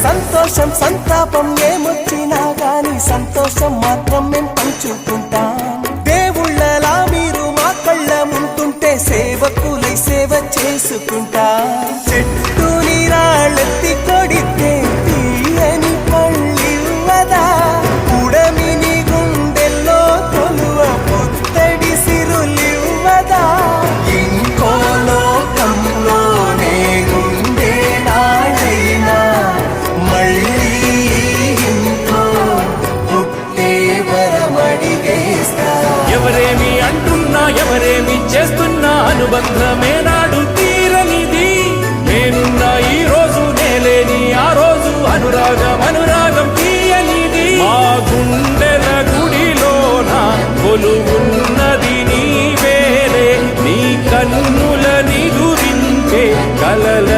సంతోషం సంతాపం ఏమొచ్చినా గాని సంతోషం మాత్రం మేం పంచుకుంటాం. దేవుళ్ళలా మీరు మా కళ్ళ ముంటుంటే సేవకులై సేవ చేసుకుంటా. చెట్టు నీరాళ్ళెత్తి కొడితే తీయని పళ్ళివ్వదా, ఉడమిని గుండెల్లో కొలువ పుత్తడి సిరులివ్వదా. ఇంకో లోకంలోనే గుండె నాడైనా మళ్ళీ ఇంకో పుట్టే వరమడిగేస్తా. ఎవరేమి అంటున్నా ఎవరేమి చేస్తున్నా అనుబంధమే నాడు తీరనిది. నేనున్నా ఈ రోజు నేలేని ఆ రోజు అనురాగం అనురాగం తీయనిది. మా గుండెల గుడిలోన కొలువున్నది నీవేలే, నీ కన్నుల నిదురించే కలల